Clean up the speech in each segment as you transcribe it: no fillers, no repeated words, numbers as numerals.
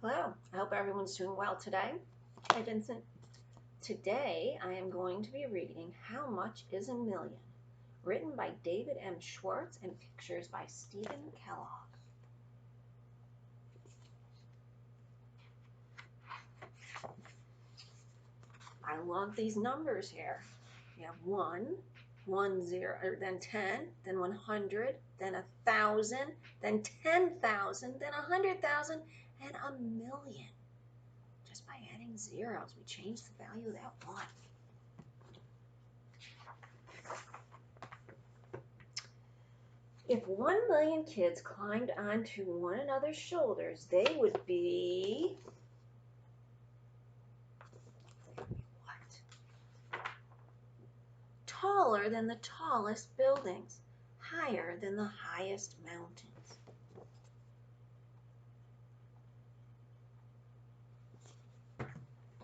Hello, I hope everyone's doing well today. Hi, Vincent. Today I am going to be reading How Much is a Million, written by David M. Schwartz and pictures by Stephen Kellogg. I love these numbers here. You have 1, then 10, then 100, then 1,000, then 10,000, then 100,000, and a million. Just by adding zeros, we change the value of that one. If 1 million kids climbed onto one another's shoulders, they would be what? Taller than the tallest buildings, higher than the highest mountains.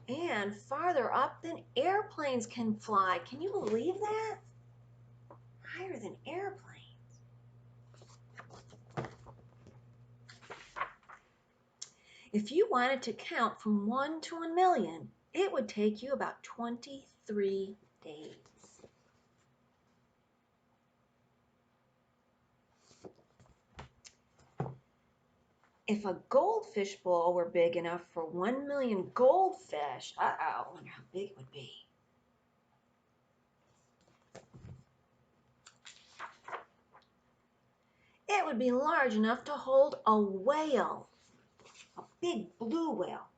And farther up than airplanes can fly. Can you believe that? Higher than airplanes. If you wanted to count from 1 to 1 million, it would take you about 23 days. If a goldfish bowl were big enough for 1 million goldfish, I wonder how big it would be. It would be large enough to hold a whale, a big blue whale,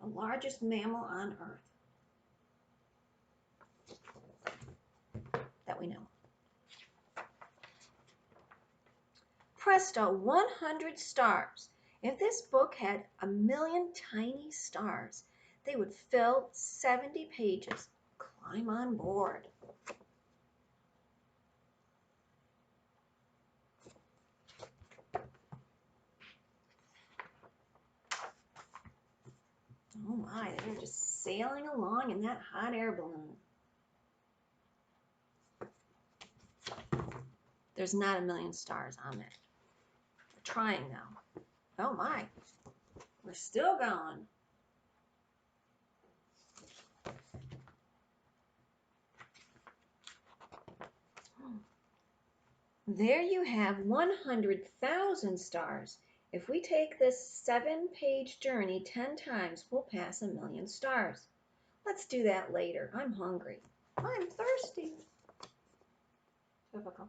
the largest mammal on Earth that we know. Presto, 100 stars. If this book had 1 million tiny stars, they would fill 70 pages. Climb on board. Oh my, they were just sailing along in that hot air balloon. There's not 1 million stars on it. We're trying now. Oh my, we're still going. There you have 100,000 stars. If we take this 7-page journey 10 times, we'll pass 1 million stars. Let's do that later. I'm hungry. I'm thirsty. Typical.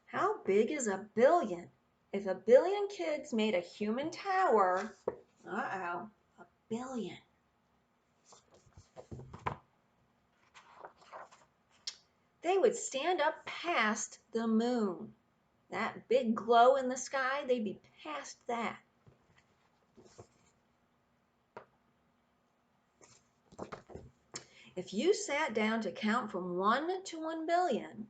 How big is a billion? If 1 billion kids made a human tower, a billion. They would stand up past the moon. That big glow in the sky, they'd be past that. If you sat down to count from 1 to 1 billion,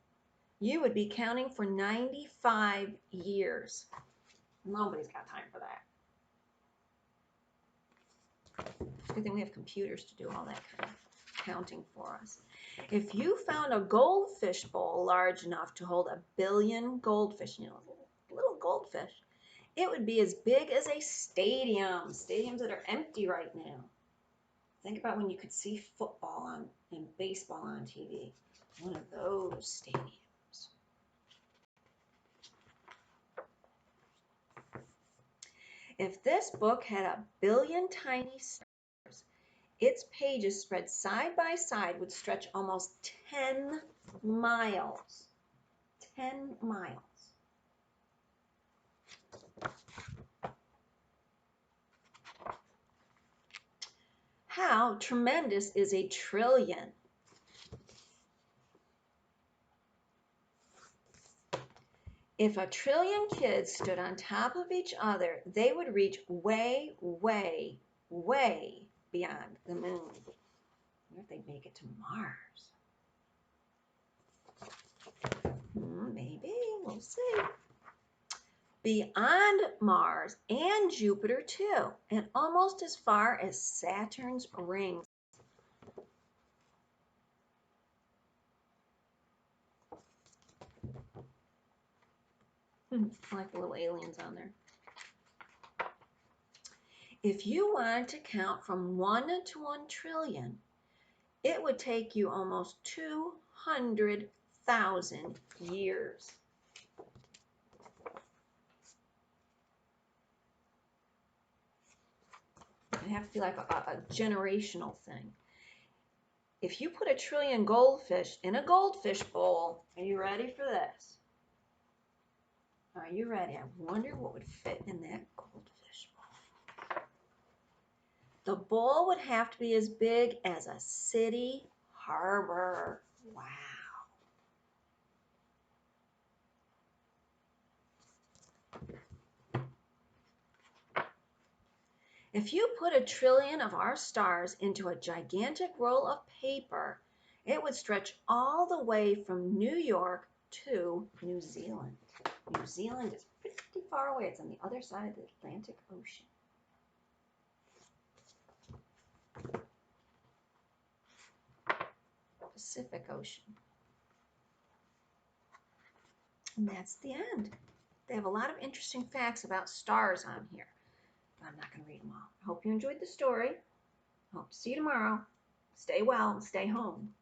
you would be counting for 95 years. Nobody's got time for that. It's a good thing we have computers to do all that kind of counting for us. If you found a goldfish bowl large enough to hold 1 billion goldfish, little goldfish, it would be as big as a stadium. Stadiums that are empty right now. Think about when you could see football and baseball on TV. One of those stadiums. If this book had 1 billion tiny stars, its pages spread side by side would stretch almost 10 miles. 10 miles. How tremendous is a trillion? If 1 trillion kids stood on top of each other, they would reach way, way, way beyond the moon. I wonder if they'd make it to Mars. Maybe, we'll see. Beyond Mars and Jupiter too, and almost as far as Saturn's rings. I like the little aliens on there. If you wanted to count from 1 to 1 trillion, it would take you almost 200,000 years. It'd have to be like a generational thing. If you put 1 trillion goldfish in a goldfish bowl, are you ready for this? Are you ready? I wonder what would fit in that goldfish bowl. The bowl would have to be as big as a city harbor. Wow. If you put 1 trillion of our stars into a gigantic roll of paper, it would stretch all the way from New York to New Zealand. New Zealand is pretty far away. It's on the other side of the Atlantic Ocean. Pacific Ocean. And that's the end. They have a lot of interesting facts about stars on here. I'm not going to read them all. I hope you enjoyed the story. I hope to see you tomorrow. Stay well and stay home.